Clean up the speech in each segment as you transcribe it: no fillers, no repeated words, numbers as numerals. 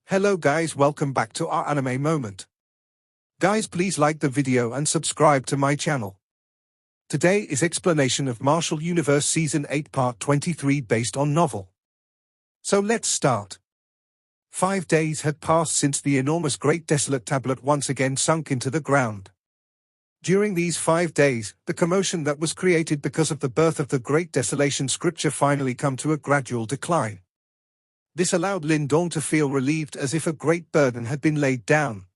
Hello guys, welcome back to our anime moment. Guys, please like the video and subscribe to my channel. Today is explanation of Martial Universe Season 8 Part 23 based on novel. So let's start. 5 days had passed since the enormous Great Desolate Tablet once again sunk into the ground. During these 5 days, the commotion that was created because of the birth of the Great Desolation scripture finally come to a gradual decline. This allowed Lindong to feel relieved, as if a great burden had been laid down.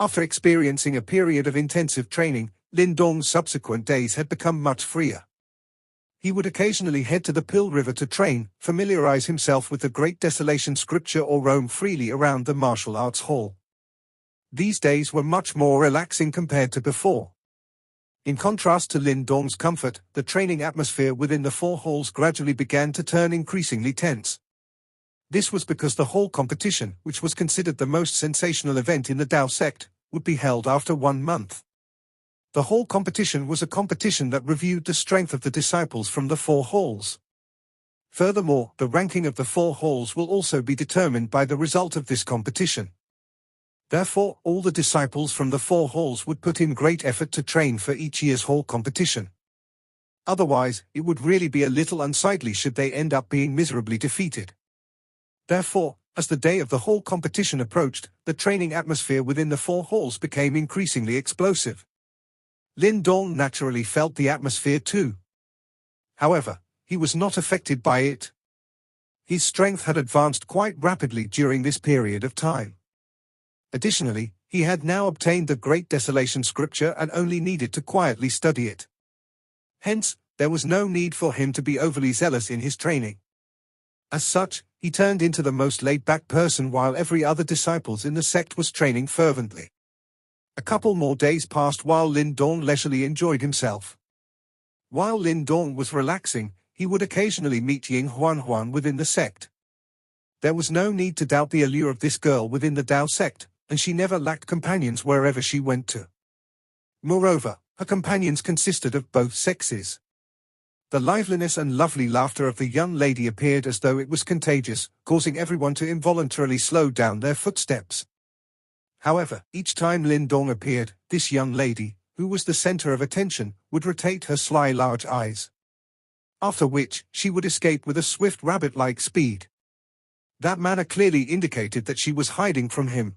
After experiencing a period of intensive training, Lindong's subsequent days had become much freer. He would occasionally head to the Pill River to train, familiarize himself with the Great Desolation scripture, or roam freely around the martial arts hall. These days were much more relaxing compared to before. In contrast to Lindong's comfort, the training atmosphere within the four halls gradually began to turn increasingly tense. This was because the hall competition, which was considered the most sensational event in the Tao sect, would be held after 1 month. The hall competition was a competition that reviewed the strength of the disciples from the four halls. Furthermore, the ranking of the four halls will also be determined by the result of this competition. Therefore, all the disciples from the four halls would put in great effort to train for each year's hall competition. Otherwise, it would really be a little unsightly should they end up being miserably defeated. Therefore, as the day of the hall competition approached, the training atmosphere within the four halls became increasingly explosive. Lindong naturally felt the atmosphere too. However, he was not affected by it. His strength had advanced quite rapidly during this period of time. Additionally, he had now obtained the Great Desolation scripture and only needed to quietly study it. Hence, there was no need for him to be overly zealous in his training. As such, he turned into the most laid-back person while every other disciple in the sect was training fervently. A couple more days passed while Lindong leisurely enjoyed himself. While Lindong was relaxing, he would occasionally meet Huan Huan within the sect. There was no need to doubt the allure of this girl within the Tao sect, and she never lacked companions wherever she went to. Moreover, her companions consisted of both sexes. The liveliness and lovely laughter of the young lady appeared as though it was contagious, causing everyone to involuntarily slow down their footsteps. However, each time Lindong appeared, this young lady, who was the center of attention, would rotate her sly large eyes. After which, she would escape with a swift rabbit-like speed. That manner clearly indicated that she was hiding from him.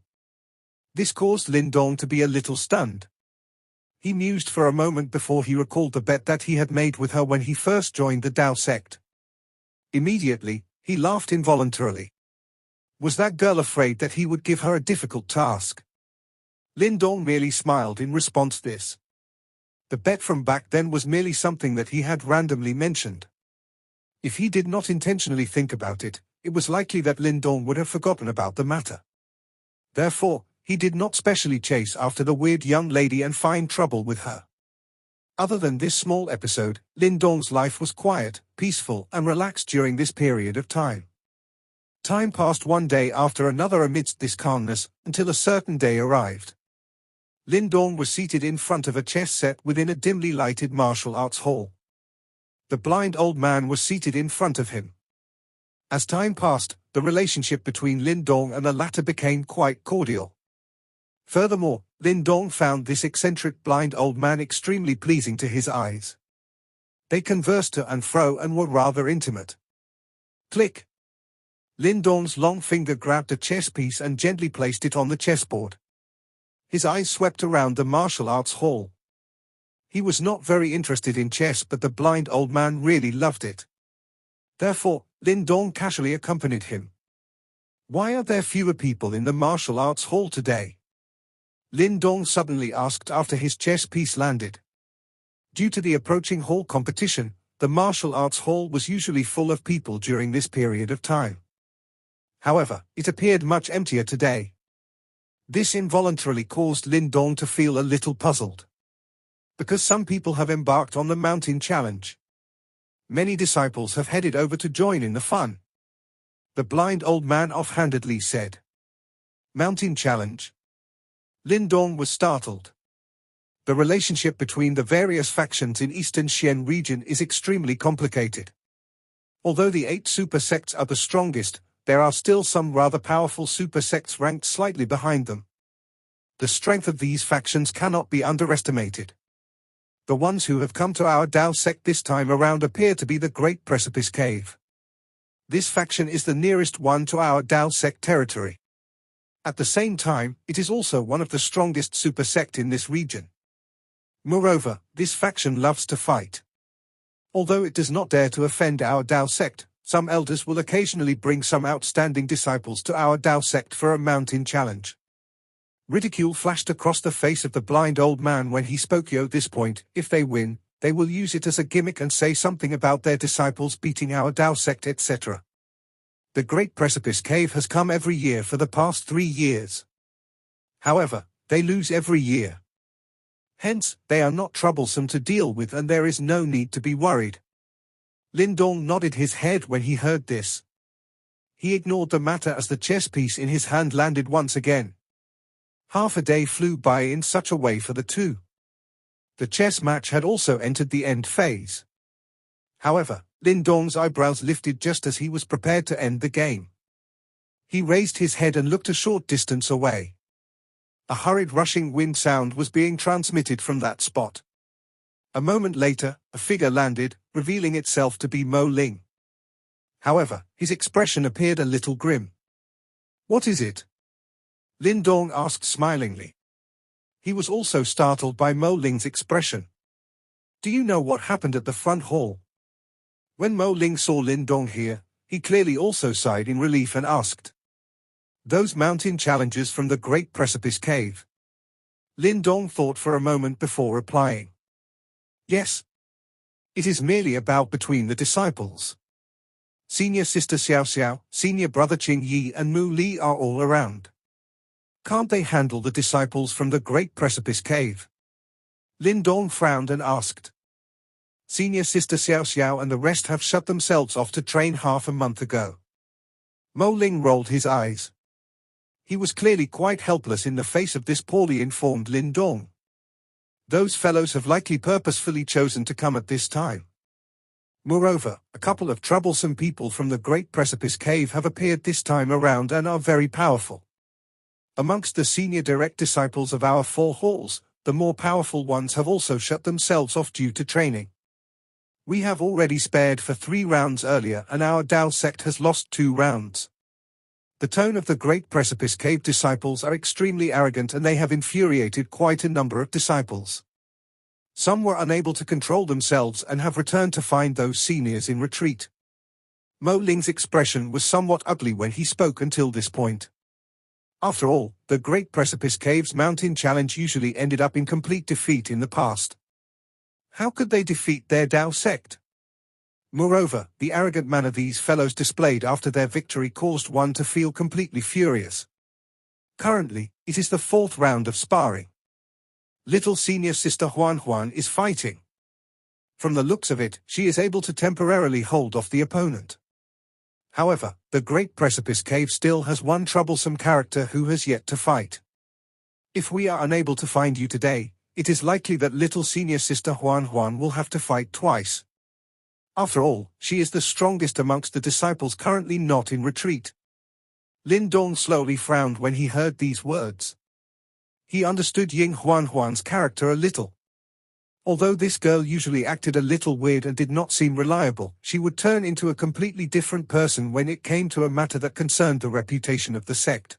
This caused Lindong to be a little stunned. He mused for a moment before he recalled the bet that he had made with her when he first joined the Tao sect. Immediately, he laughed involuntarily. Was that girl afraid that he would give her a difficult task? Lindong merely smiled in response to this. The bet from back then was merely something that he had randomly mentioned. If he did not intentionally think about it, it was likely that Lindong would have forgotten about the matter. Therefore, he did not specially chase after the weird young lady and find trouble with her. Other than this small episode, Lindong's life was quiet, peaceful, and relaxed during this period of time. Time passed one day after another amidst this calmness, until a certain day arrived. Lindong was seated in front of a chess set within a dimly lighted martial arts hall. The blind old man was seated in front of him. As time passed, the relationship between Lindong and the latter became quite cordial. Furthermore, Lindong found this eccentric blind old man extremely pleasing to his eyes. They conversed to and fro and were rather intimate. Click! Lindong's long finger grabbed a chess piece and gently placed it on the chessboard. His eyes swept around the martial arts hall. He was not very interested in chess, but the blind old man really loved it. Therefore, Lindong casually accompanied him. Why are there fewer people in the martial arts hall today? Lindong suddenly asked after his chess piece landed. Due to the approaching hall competition, the martial arts hall was usually full of people during this period of time. However, it appeared much emptier today. This involuntarily caused Lindong to feel a little puzzled. Because some people have embarked on the mountain challenge. Many disciples have headed over to join in the fun. The blind old man offhandedly said. Mountain challenge? Lindong was startled. The relationship between the various factions in Eastern Xian region is extremely complicated. Although the 8 super sects are the strongest, there are still some rather powerful super sects ranked slightly behind them. The strength of these factions cannot be underestimated. The ones who have come to our Dao sect this time around appear to be the Great Precipice Cave. This faction is the nearest one to our Dao sect territory. At the same time, it is also one of the strongest super sect in this region. Moreover, this faction loves to fight. Although it does not dare to offend our Dao sect, some elders will occasionally bring some outstanding disciples to our Dao sect for a mountain challenge. Ridicule flashed across the face of the blind old man when he spoke. At this point, if they win, they will use it as a gimmick and say something about their disciples beating our Dao sect, etc. The Great Precipice Cave has come every year for the past 3 years. However, they lose every year. Hence, they are not troublesome to deal with and there is no need to be worried. Lindong nodded his head when he heard this. He ignored the matter as the chess piece in his hand landed once again. Half a day flew by in such a way for the two. The chess match had also entered the end phase. However, Lindong's eyebrows lifted just as he was prepared to end the game. He raised his head and looked a short distance away. A hurried rushing wind sound was being transmitted from that spot. A moment later, a figure landed, revealing itself to be Mo Ling. However, his expression appeared a little grim. "What is it?" Lindong asked smilingly. He was also startled by Mo Ling's expression. "Do you know what happened at the front hall?" When Mo Ling saw Lindong here, he clearly also sighed in relief and asked, "Those mountain challenges from the Great Precipice Cave?" Lindong thought for a moment before replying, "Yes. It is merely a bout between the disciples. Senior Sister Xiao Xiao, Senior Brother Qing Yi and Mu Li are all around. Can't they handle the disciples from the Great Precipice Cave?" Lindong frowned and asked. "Senior Sister Xiao Xiao and the rest have shut themselves off to train half a month ago." Mo Ling rolled his eyes. He was clearly quite helpless in the face of this poorly informed Lindong. Those fellows have likely purposefully chosen to come at this time. Moreover, a couple of troublesome people from the Great Precipice Cave have appeared this time around and are very powerful. Amongst the senior direct disciples of our 4 halls, the more powerful ones have also shut themselves off due to training. We have already spared for 3 rounds earlier and our Dao sect has lost 2 rounds. The tone of the Great Precipice Cave disciples are extremely arrogant and they have infuriated quite a number of disciples. Some were unable to control themselves and have returned to find those seniors in retreat. Mo Ling's expression was somewhat ugly when he spoke until this point. After all, the Great Precipice Cave's mountain challenge usually ended up in complete defeat in the past. How could they defeat their Dao sect? Moreover, the arrogant manner these fellows displayed after their victory caused one to feel completely furious. Currently, it is the 4th round of sparring. Little senior sister Huan Huan is fighting. From the looks of it, she is able to temporarily hold off the opponent. However, the Great Precipice Cave still has one troublesome character who has yet to fight. If we are unable to find you today, it is likely that little senior sister Huan Huan will have to fight twice. After all, she is the strongest amongst the disciples currently not in retreat. Lindong slowly frowned when he heard these words. He understood Ying Huan Huan's character a little. Although this girl usually acted a little weird and did not seem reliable, she would turn into a completely different person when it came to a matter that concerned the reputation of the sect.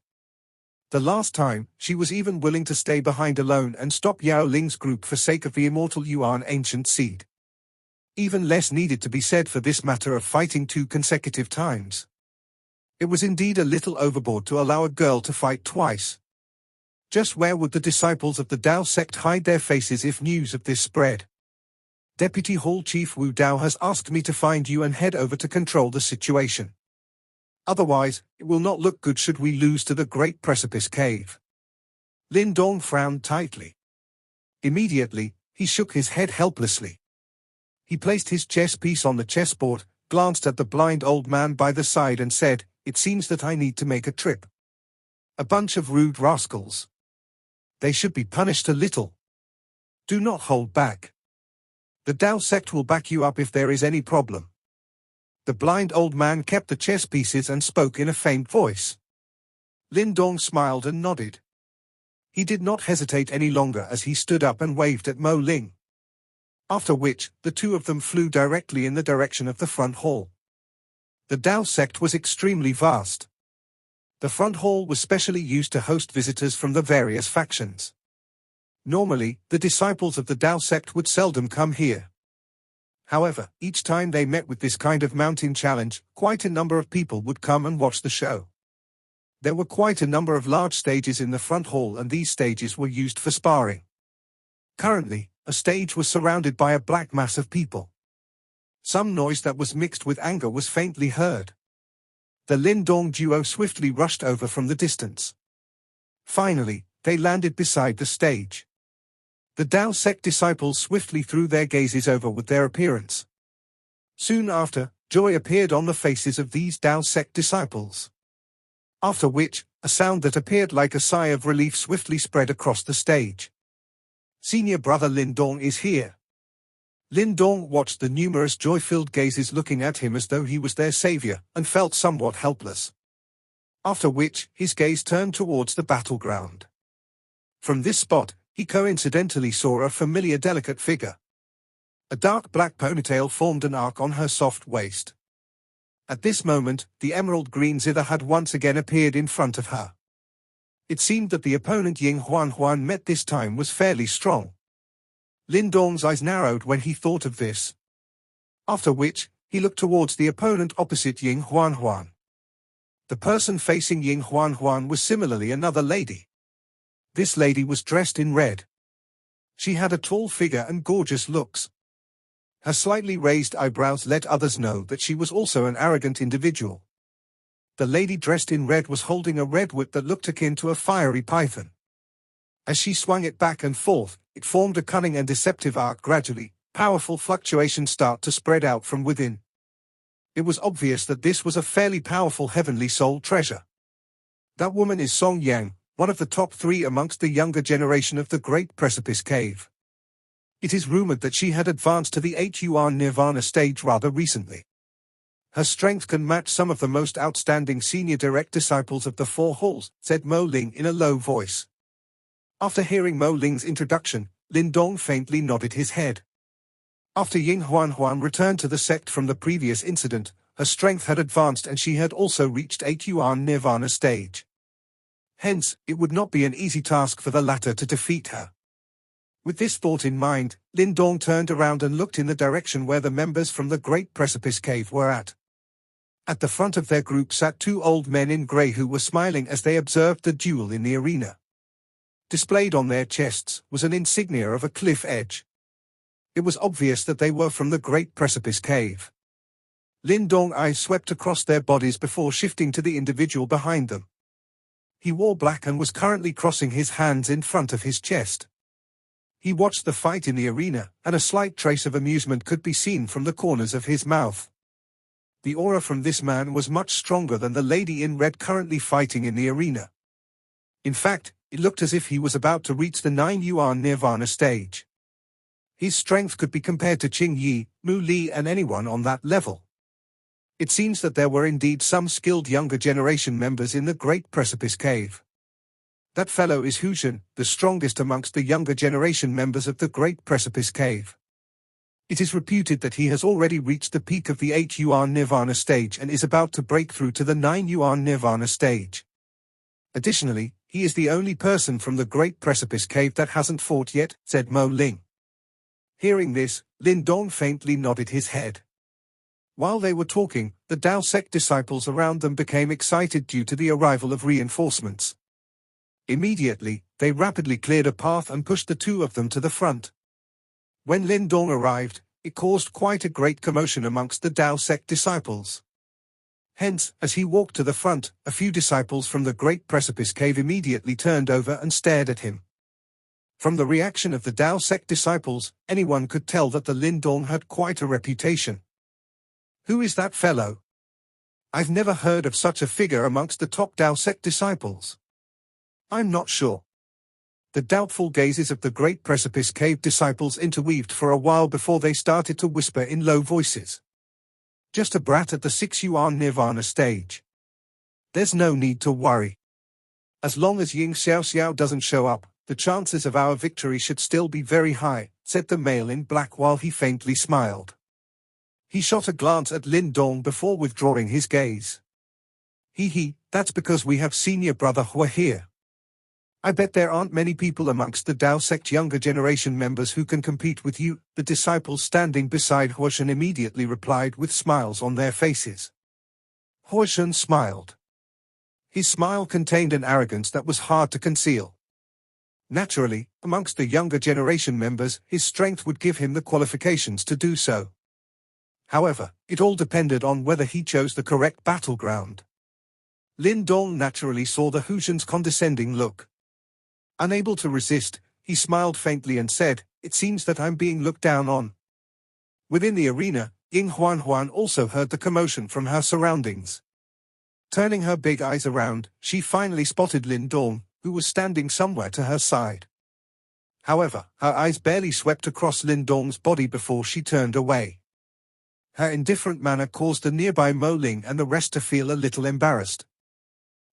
The last time, she was even willing to stay behind alone and stop Yao Ling's group for sake of the immortal Yuan ancient seed. Even less needed to be said for this matter of fighting 2 consecutive times. It was indeed a little overboard to allow a girl to fight twice. Just where would the disciples of the Dao sect hide their faces if news of this spread? Deputy Hall Chief Wu Dao has asked me to find you and head over to control the situation. Otherwise, it will not look good should we lose to the Great Precipice Cave. Lindong frowned tightly. Immediately, he shook his head helplessly. He placed his chess piece on the chessboard, glanced at the blind old man by the side and said, "It seems that I need to make a trip. A bunch of rude rascals. They should be punished a little. Do not hold back. The Dao sect will back you up if there is any problem." The blind old man kept the chess pieces and spoke in a faint voice. Lindong smiled and nodded. He did not hesitate any longer as he stood up and waved at Mo Ling. After which, the two of them flew directly in the direction of the front hall. The Dao sect was extremely vast. The front hall was specially used to host visitors from the various factions. Normally, the disciples of the Dao sect would seldom come here. However, each time they met with this kind of mountain challenge, quite a number of people would come and watch the show. There were quite a number of large stages in the front hall, and these stages were used for sparring. Currently, a stage was surrounded by a black mass of people. Some noise that was mixed with anger was faintly heard. The Lindong duo swiftly rushed over from the distance. Finally, they landed beside the stage. The Dao sect disciples swiftly threw their gazes over with their appearance. Soon after, joy appeared on the faces of these Dao sect disciples. After which, a sound that appeared like a sigh of relief swiftly spread across the stage. Senior brother Lindong is here. Lindong watched the numerous joy-filled gazes looking at him as though he was their savior, and felt somewhat helpless. After which, his gaze turned towards the battleground. From this spot, he coincidentally saw a familiar delicate figure. A dark black ponytail formed an arc on her soft waist. At this moment, the emerald green zither had once again appeared in front of her. It seemed that the opponent Huan Huan met this time was fairly strong. Lindong's eyes narrowed when he thought of this. After which, he looked towards the opponent opposite Huan Huan. The person facing Huan Huan was similarly another lady. This lady was dressed in red. She had a tall figure and gorgeous looks. Her slightly raised eyebrows let others know that she was also an arrogant individual. The lady dressed in red was holding a red whip that looked akin to a fiery python. As she swung it back and forth, it formed a cunning and deceptive arc. Gradually, powerful fluctuations start to spread out from within. It was obvious that this was a fairly powerful heavenly soul treasure. That woman is Song Yang, one of the top 3 amongst the younger generation of the Great Precipice Cave. It is rumored that she had advanced to the Huan Nirvana stage rather recently. Her strength can match some of the most outstanding senior direct disciples of the 4 halls, said Mo Ling in a low voice. After hearing Mo Ling's introduction, Lindong faintly nodded his head. After Huan Huan returned to the sect from the previous incident, her strength had advanced and she had also reached Huan Nirvana stage. Hence, it would not be an easy task for the latter to defeat her. With this thought in mind, Lindong turned around and looked in the direction where the members from the Great Precipice Cave were at. At the front of their group sat 2 old men in grey who were smiling as they observed the duel in the arena. Displayed on their chests was an insignia of a cliff edge. It was obvious that they were from the Great Precipice Cave. Lindong's eyes swept across their bodies before shifting to the individual behind them. He wore black and was currently crossing his hands in front of his chest. He watched the fight in the arena, and a slight trace of amusement could be seen from the corners of his mouth. The aura from this man was much stronger than the lady in red currently fighting in the arena. In fact, it looked as if he was about to reach the 9 Yuan Nirvana stage. His strength could be compared to Qing Yi, Mu Li and anyone on that level. It seems that there were indeed some skilled younger generation members in the Great Precipice Cave. That fellow is Huan, the strongest amongst the younger generation members of the Great Precipice Cave. It is reputed that he has already reached the peak of the 8 Yuan Nirvana stage and is about to break through to the 9 Yuan Nirvana stage. Additionally, he is the only person from the Great Precipice Cave that hasn't fought yet, said Mo Ling. Hearing this, Lindong faintly nodded his head. While they were talking, the Dao sect disciples around them became excited due to the arrival of reinforcements. Immediately, they rapidly cleared a path and pushed the 2 of them to the front. When Lindong arrived, it caused quite a great commotion amongst the Dao sect disciples. Hence, as he walked to the front, a few disciples from the Great Precipice Cave immediately turned over and stared at him. From the reaction of the Dao sect disciples, anyone could tell that the Lindong had quite a reputation. Who is that fellow? I've never heard of such a figure amongst the top Dao sect disciples. I'm not sure. The doubtful gazes of the Great Precipice Cave disciples interweaved for a while before they started to whisper in low voices. Just a brat at the 6 Yuan Nirvana stage. There's no need to worry. As long as Ying Xiaoxiao doesn't show up, the chances of our victory should still be very high, said the male in black while he faintly smiled. He shot a glance at Lindong before withdrawing his gaze. That's because we have senior brother Hua here. I bet there aren't many people amongst the Dao sect younger generation members who can compete with you, the disciples standing beside Huashan immediately replied with smiles on their faces. Huashan smiled. His smile contained an arrogance that was hard to conceal. Naturally, amongst the younger generation members, his strength would give him the qualifications to do so. However, it all depended on whether he chose the correct battleground. Lindong naturally saw the Huashan's condescending look. Unable to resist, he smiled faintly and said, "It seems that I'm being looked down on." Within the arena, Ying Huan Huan also heard the commotion from her surroundings. Turning her big eyes around, she finally spotted Lindong, who was standing somewhere to her side. However, her eyes barely swept across Lindong's body before she turned away. Her indifferent manner caused the nearby Mo Ling and the rest to feel a little embarrassed.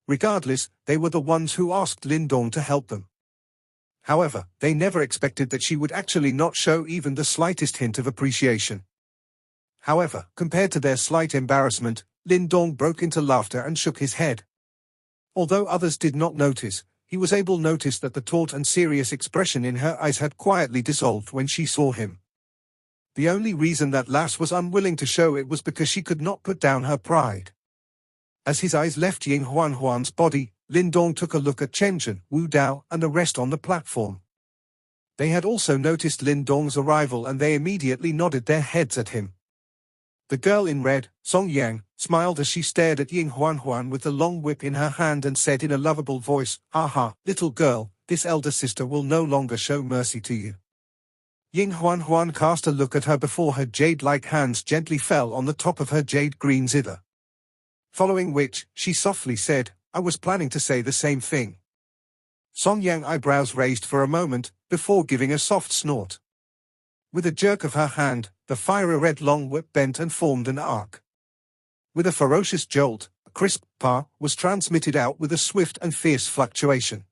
Regardless, they were the ones who asked Lindong to help them. However, they never expected that she would actually not show even the slightest hint of appreciation. However, compared to their slight embarrassment, Lindong broke into laughter and shook his head. Although others did not notice, he was able to notice that the taut and serious expression in her eyes had quietly dissolved when she saw him. The only reason that lass was unwilling to show it was because she could not put down her pride. As his eyes left Ying Huan Huan's body, Lindong took a look at Chen Zhen, Wu Dao, and the rest on the platform. They had also noticed Lindong's arrival and they immediately nodded their heads at him. The girl in red, Song Yang, smiled as she stared at Ying Huan Huan with the long whip in her hand and said in a lovable voice, "Aha, little girl, this elder sister will no longer show mercy to you." Ying Huan Huan cast a look at her before her jade-like hands gently fell on the top of her jade-green zither. Following which, she softly said, "I was planning to say the same thing." Song Yang eyebrows raised for a moment, before giving a soft snort. With a jerk of her hand, the fiery red long whip bent and formed an arc. With a ferocious jolt, a crisp "pa" was transmitted out with a swift and fierce fluctuation.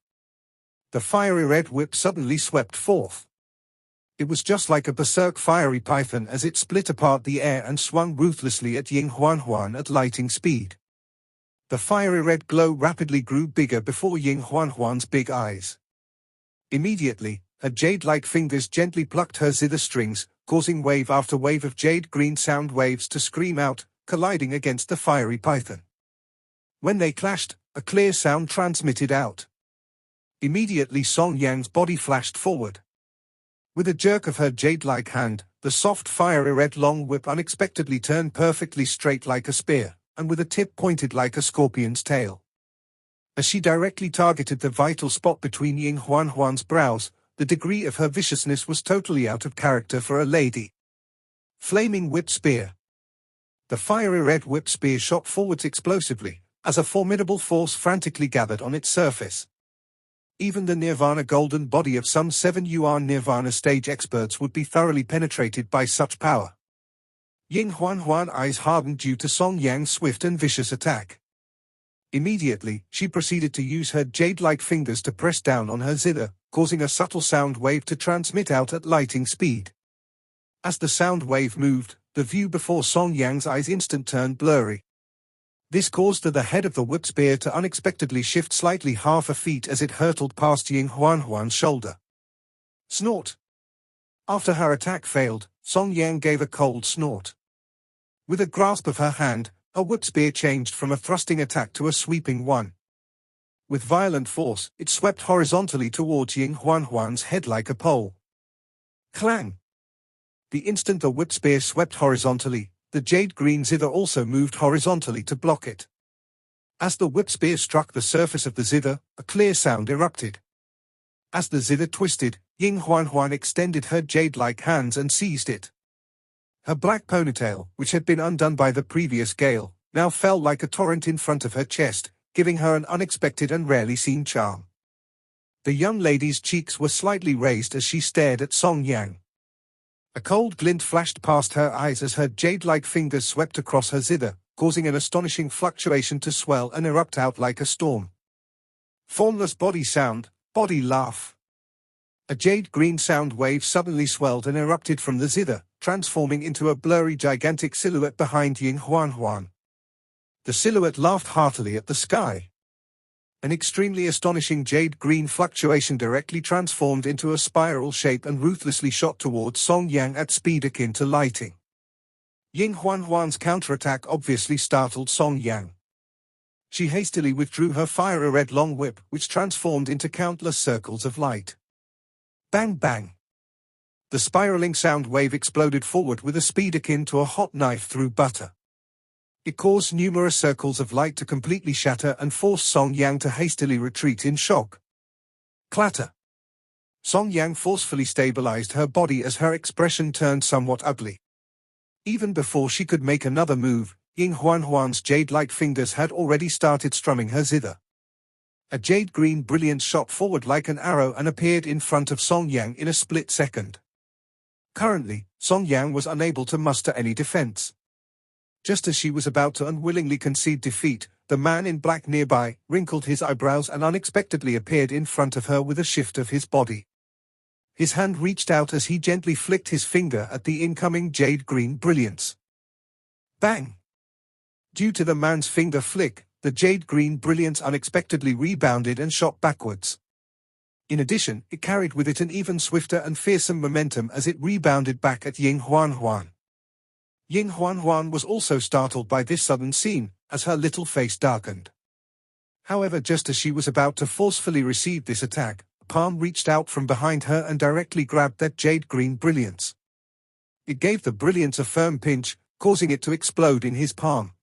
The fiery red whip suddenly swept forth. It was just like a berserk fiery python as it split apart the air and swung ruthlessly at Ying Huan Huan at lightning speed. The fiery red glow rapidly grew bigger before Ying Huan Huan's big eyes. Immediately, her jade-like fingers gently plucked her zither strings, causing wave after wave of jade-green sound waves to scream out, colliding against the fiery python. When they clashed, a clear sound transmitted out. Immediately Song Yang's body flashed forward. With a jerk of her jade-like hand, the soft fiery red long whip unexpectedly turned perfectly straight like a spear, and with a tip pointed like a scorpion's tail. As she directly targeted the vital spot between Ying Huan Huan's brows, the degree of her viciousness was totally out of character for a lady. Flaming whip spear. The fiery red whip spear shot forwards explosively, as a formidable force frantically gathered on its surface. Even the Nirvana golden body of some 7 Yuan Nirvana stage experts would be thoroughly penetrated by such power. Ying Huan Huan's eyes hardened due to Song Yang's swift and vicious attack. Immediately, she proceeded to use her jade-like fingers to press down on her zither, causing a subtle sound wave to transmit out at lightning speed. As the sound wave moved, the view before Song Yang's eyes instant turned blurry. This caused the head of the whip spear to unexpectedly shift slightly half a feet as it hurtled past Ying Huan Huan's shoulder. Snort. After her attack failed, Song Yang gave a cold snort. With a grasp of her hand, her whip spear changed from a thrusting attack to a sweeping one. With violent force, it swept horizontally towards Ying Huan Huan's head like a pole. Clang! The instant the whip spear swept horizontally, the jade-green zither also moved horizontally to block it. As the whip spear struck the surface of the zither, a clear sound erupted. As the zither twisted, Ying Huan Huan extended her jade-like hands and seized it. Her black ponytail, which had been undone by the previous gale, now fell like a torrent in front of her chest, giving her an unexpected and rarely seen charm. The young lady's cheeks were slightly raised as she stared at Song Yang. A cold glint flashed past her eyes as her jade-like fingers swept across her zither, causing an astonishing fluctuation to swell and erupt out like a storm. Formless body sound, body laugh. A jade-green sound wave suddenly swelled and erupted from the zither, transforming into a blurry gigantic silhouette behind Huan Huan. The silhouette laughed heartily at the sky. An extremely astonishing jade-green fluctuation directly transformed into a spiral shape and ruthlessly shot towards Song Yang at speed akin to lighting. Huan Huan's counterattack obviously startled Song Yang. She hastily withdrew her fire-red long whip, which transformed into countless circles of light. Bang bang! The spiraling sound wave exploded forward with a speed akin to a hot knife through butter. It caused numerous circles of light to completely shatter and forced Song Yang to hastily retreat in shock. Clatter! Song Yang forcefully stabilized her body as her expression turned somewhat ugly. Even before she could make another move, Huan Huan's jade-like fingers had already started strumming her zither. A jade-green brilliance shot forward like an arrow and appeared in front of Song Yang in a split second. Currently, Song Yang was unable to muster any defense. Just as she was about to unwillingly concede defeat, the man in black nearby wrinkled his eyebrows and unexpectedly appeared in front of her with a shift of his body. His hand reached out as he gently flicked his finger at the incoming jade-green brilliance. Bang! Due to the man's finger flick, the jade-green brilliance unexpectedly rebounded and shot backwards. In addition, it carried with it an even swifter and fearsome momentum as it rebounded back at Huan Huan. Huan Huan was also startled by this sudden scene, as her little face darkened. However, just as she was about to forcefully receive this attack, a palm reached out from behind her and directly grabbed that jade-green brilliance. It gave the brilliance a firm pinch, causing it to explode in his palm.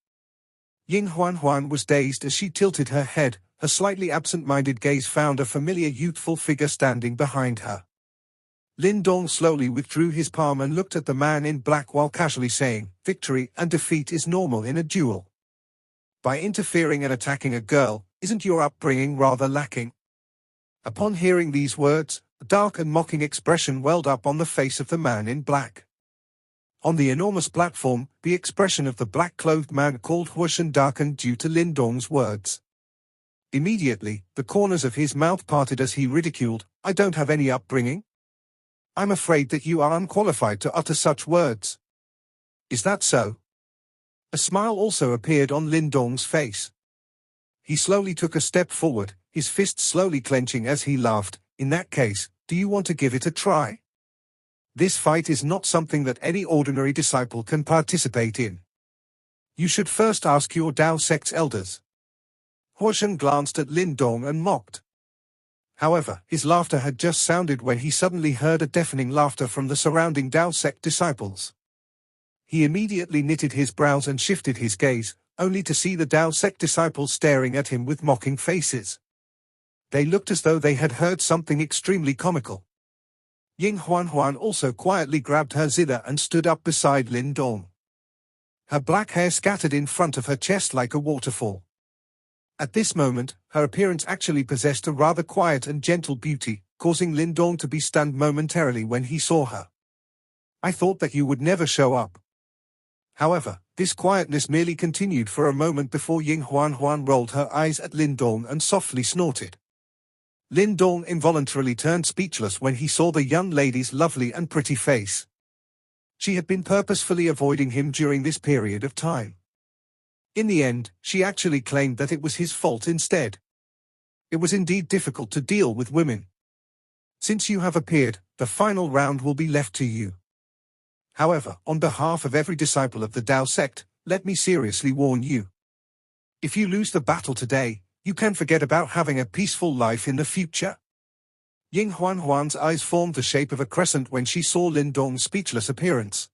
Huan Huan was dazed as she tilted her head. Her slightly absent-minded gaze found a familiar youthful figure standing behind her. Lindong slowly withdrew his palm and looked at the man in black while casually saying, "Victory and defeat is normal in a duel. By interfering and attacking a girl, isn't your upbringing rather lacking?" Upon hearing these words, a dark and mocking expression welled up on the face of the man in black. On the enormous platform, the expression of the black-clothed man called Huan Huan darkened due to Lindong's words. Immediately, the corners of his mouth parted as he ridiculed, "I don't have any upbringing? I'm afraid that you are unqualified to utter such words." "Is that so?" A smile also appeared on Lindong's face. He slowly took a step forward, his fists slowly clenching as he laughed. "In that case, do you want to give it a try? This fight is not something that any ordinary disciple can participate in. You should first ask your Dao sect's elders." Huan Huan glanced at Lindong and mocked. However, his laughter had just sounded when he suddenly heard a deafening laughter from the surrounding Dao sect disciples. He immediately knitted his brows and shifted his gaze, only to see the Dao sect disciples staring at him with mocking faces. They looked as though they had heard something extremely comical. Huan Huan also quietly grabbed her zither and stood up beside Lindong. Her black hair scattered in front of her chest like a waterfall. At this moment, her appearance actually possessed a rather quiet and gentle beauty, causing Lindong to be stunned momentarily when he saw her. "I thought that you would never show up." However, this quietness merely continued for a moment before Huan Huan rolled her eyes at Lindong and softly snorted. Lindong involuntarily turned speechless when he saw the young lady's lovely and pretty face. She had been purposefully avoiding him during this period of time. In the end, she actually claimed that it was his fault instead. It was indeed difficult to deal with women. "Since you have appeared, the final round will be left to you. However, on behalf of every disciple of the Dao sect, let me seriously warn you. If you lose the battle today, you can forget about having a peaceful life in the future." Huan Huan's eyes formed the shape of a crescent when she saw Lindong's speechless appearance.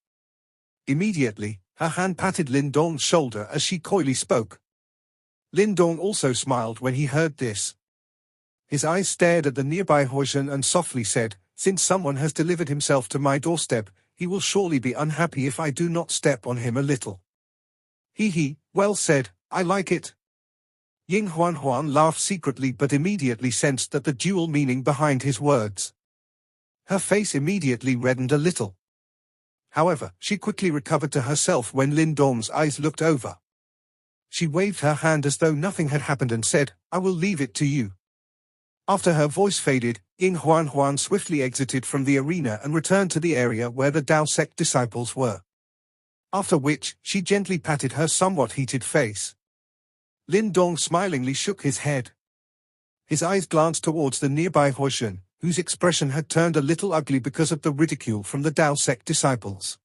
Immediately, her hand patted Lindong's shoulder as she coyly spoke. Lindong also smiled when he heard this. His eyes stared at the nearby Huan Huan and softly said, "Since someone has delivered himself to my doorstep, he will surely be unhappy if I do not step on him a little." "He, well said, I like it." Huan Huan laughed secretly but immediately sensed that the dual meaning behind his words. Her face immediately reddened a little. However, she quickly recovered to herself when Lindong's eyes looked over. She waved her hand as though nothing had happened and said, "I will leave it to you." After her voice faded, Huan Huan swiftly exited from the arena and returned to the area where the Dao sect disciples were. After which, she gently patted her somewhat heated face. Lindong smilingly shook his head. His eyes glanced towards the nearby Huan, whose expression had turned a little ugly because of the ridicule from the Dao sect disciples.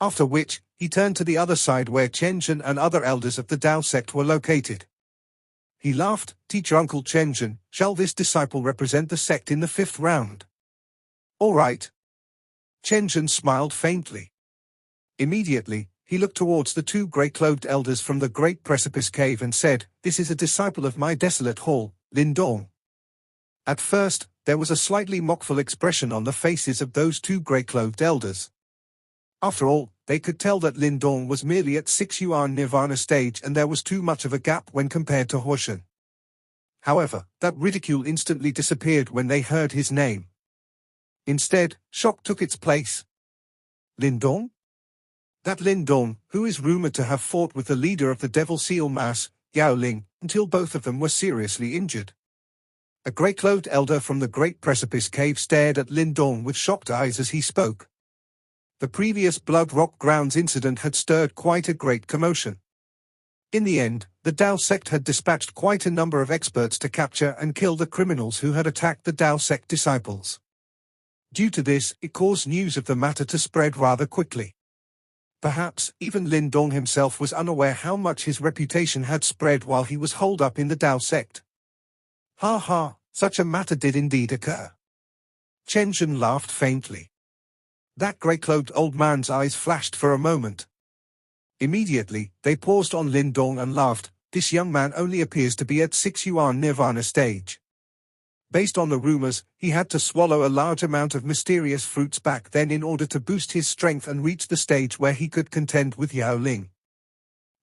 After which, he turned to the other side where Chenjun and other elders of the Dao sect were located. He laughed, "Teacher Uncle Chenjun, shall this disciple represent the sect in the 5th round?" "All right." Chenjun smiled faintly. Immediately, he looked towards the 2 grey-clothed elders from the Great Precipice Cave and said, "This is a disciple of my desolate hall, Lindong." At first, there was a slightly mockful expression on the faces of those 2 grey-clothed elders. After all, they could tell that Lindong was merely at 6 Yuan Nirvana stage and there was too much of a gap when compared to Huan. However, that ridicule instantly disappeared when they heard his name. Instead, shock took its place. Lindong? That Lindong, who is rumored to have fought with the leader of the Devil Seal Mass, Yao Ling, until both of them were seriously injured. A grey-clothed elder from the Great Precipice Cave stared at Lindong with shocked eyes as he spoke. The previous Blood Rock Grounds incident had stirred quite a great commotion. In the end, the Dao sect had dispatched quite a number of experts to capture and kill the criminals who had attacked the Dao sect disciples. Due to this, it caused news of the matter to spread rather quickly. Perhaps, even Lindong himself was unaware how much his reputation had spread while he was holed up in the Dao sect. Ha ha, such a matter did indeed occur. Chenjun laughed faintly. That grey-clothed old man's eyes flashed for a moment. Immediately, they paused on Lindong and laughed. "This young man only appears to be at 6 Yuan Nirvana stage." Based on the rumors, he had to swallow a large amount of mysterious fruits back then in order to boost his strength and reach the stage where he could contend with Yao Ling.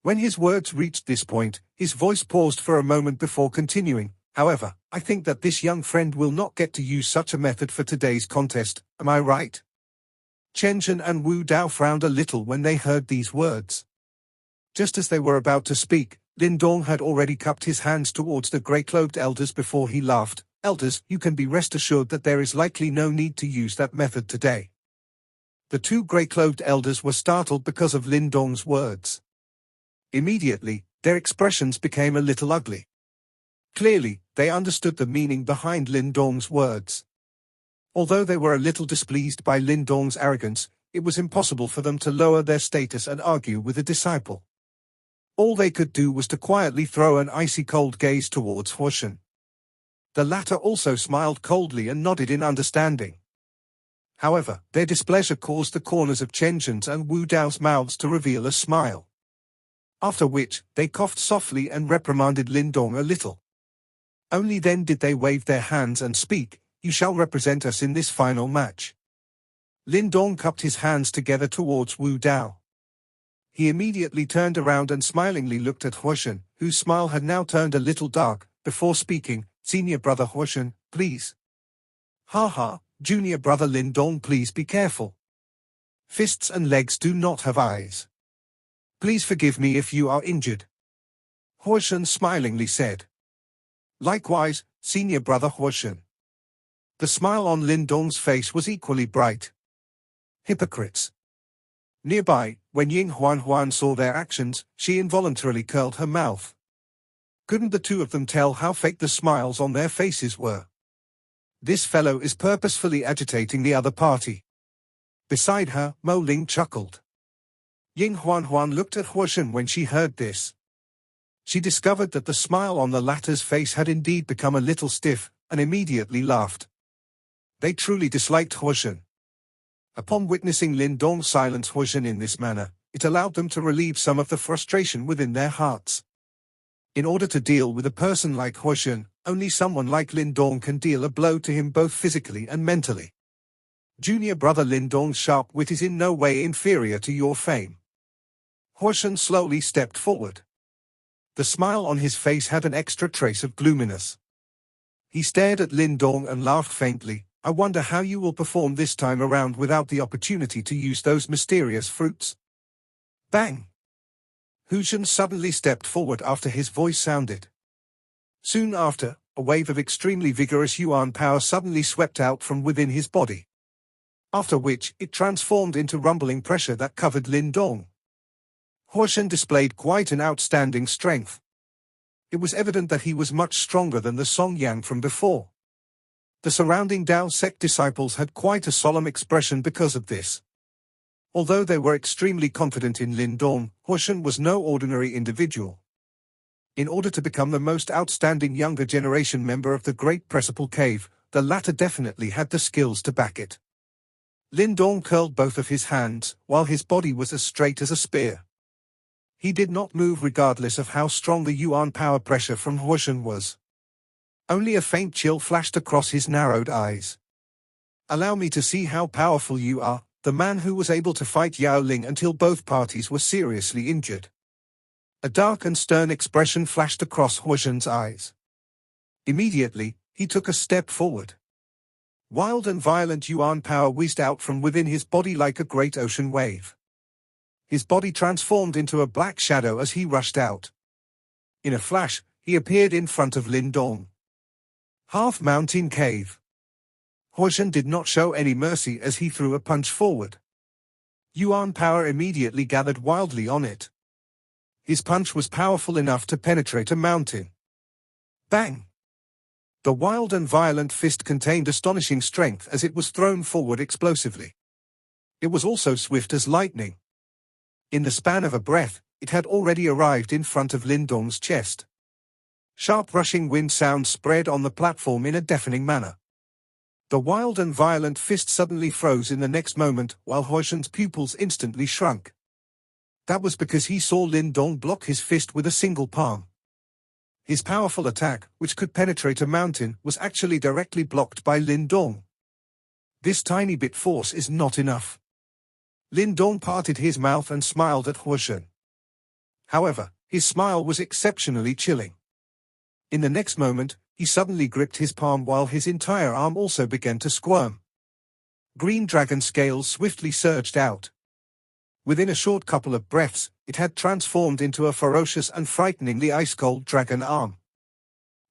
When his words reached this point, his voice paused for a moment before continuing. "However, I think that this young friend will not get to use such a method for today's contest, am I right?" Chenjun and Wu Dao frowned a little when they heard these words. Just as they were about to speak, Lindong had already cupped his hands towards the grey-clothed elders before he laughed. "Elders, you can be rest assured that there is likely no need to use that method today." The 2 grey-clothed elders were startled because of Lindong's words. Immediately, their expressions became a little ugly. Clearly, they understood the meaning behind Lindong's words. Although they were a little displeased by Lindong's arrogance, it was impossible for them to lower their status and argue with a disciple. All they could do was to quietly throw an icy cold gaze towards Huan. The latter also smiled coldly and nodded in understanding. However, their displeasure caused the corners of Chenjun's and Wu Dao's mouths to reveal a smile. After which, they coughed softly and reprimanded Lindong a little. Only then did they wave their hands and speak, "You shall represent us in this final match." Lindong cupped his hands together towards Wu Dao. He immediately turned around and smilingly looked at Huan, whose smile had now turned a little dark, before speaking, "Senior brother Huan, please." "Ha ha, junior brother Lindong, please be careful. Fists and legs do not have eyes. Please forgive me if you are injured." Huan smilingly said. "Likewise, senior brother Huan." The smile on Lindong's face was equally bright. Hypocrites. Nearby, when Huan Huan saw their actions, she involuntarily curled her mouth. Couldn't the 2 of them tell how fake the smiles on their faces were? This fellow is purposefully agitating the other party. Beside her, Mo Ling chuckled. Huan Huan looked at Huan when she heard this. She discovered that the smile on the latter's face had indeed become a little stiff, and immediately laughed. They truly disliked Huan. Upon witnessing Lindong silence Huan in this manner, it allowed them to relieve some of the frustration within their hearts. In order to deal with a person like Huan, only someone like Lindong can deal a blow to him both physically and mentally. Junior brother Lindong's sharp wit is in no way inferior to your fame. Huan slowly stepped forward. The smile on his face had an extra trace of gloominess. He stared at Lindong and laughed faintly. I wonder how you will perform this time around without the opportunity to use those mysterious fruits. Bang! Huan suddenly stepped forward after his voice sounded. Soon after, a wave of extremely vigorous Yuan power suddenly swept out from within his body. After which, it transformed into rumbling pressure that covered Lindong. Huan displayed quite an outstanding strength. It was evident that he was much stronger than the Song Yang from before. The surrounding Dao sect disciples had quite a solemn expression because of this. Although they were extremely confident in Lindong, Huan was no ordinary individual. In order to become the most outstanding younger generation member of the Great Principal Cave, the latter definitely had the skills to back it. Lindong curled both of his hands, while his body was as straight as a spear. He did not move regardless of how strong the Yuan power pressure from Huan was. Only a faint chill flashed across his narrowed eyes. Allow me to see how powerful you are, the man who was able to fight Yao Ling until both parties were seriously injured. A dark and stern expression flashed across Huan's eyes. Immediately, he took a step forward. Wild and violent Yuan power whizzed out from within his body like a great ocean wave. His body transformed into a black shadow as he rushed out. In a flash, he appeared in front of Lindong. Half-mountain cave. Huan did not show any mercy as he threw a punch forward. Yuan power immediately gathered wildly on it. His punch was powerful enough to penetrate a mountain. Bang! The wild and violent fist contained astonishing strength as it was thrown forward explosively. It was also swift as lightning. In the span of a breath, it had already arrived in front of Lindong's chest. Sharp rushing wind sounds spread on the platform in a deafening manner. The wild and violent fist suddenly froze in the next moment, while Huan's pupils instantly shrunk. That was because he saw Lindong block his fist with a single palm. His powerful attack, which could penetrate a mountain, was actually directly blocked by Lindong. This tiny bit force is not enough. Lindong parted his mouth and smiled at Huan. However, his smile was exceptionally chilling. In the next moment, he suddenly gripped his palm while his entire arm also began to squirm. Green dragon scales swiftly surged out. Within a short couple of breaths, it had transformed into a ferocious and frighteningly ice-cold dragon arm.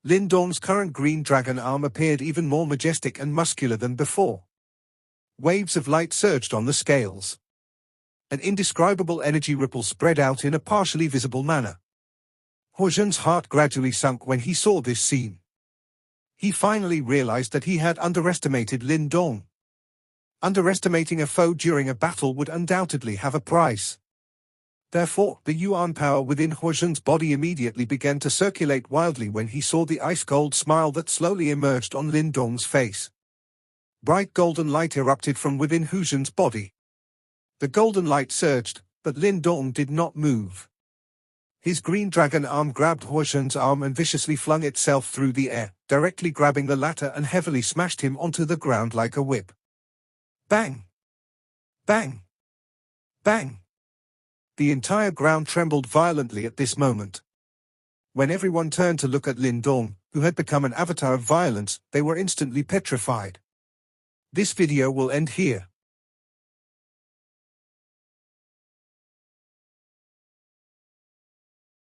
Lindong's current green dragon arm appeared even more majestic and muscular than before. Waves of light surged on the scales. An indescribable energy ripple spread out in a partially visible manner. Huan's heart gradually sunk when he saw this scene. He finally realized that he had underestimated Lindong. Underestimating a foe during a battle would undoubtedly have a price. Therefore, the Yuan power within Huan's body immediately began to circulate wildly when he saw the ice-cold smile that slowly emerged on Lindong's face. Bright golden light erupted from within Huan's body. The golden light surged, but Lindong did not move. His green dragon arm grabbed Huan's arm and viciously flung itself through the air, directly grabbing the latter and heavily smashed him onto the ground like a whip. Bang! Bang! Bang! The entire ground trembled violently at this moment. When everyone turned to look at Lindong, who had become an avatar of violence, they were instantly petrified. This video will end here.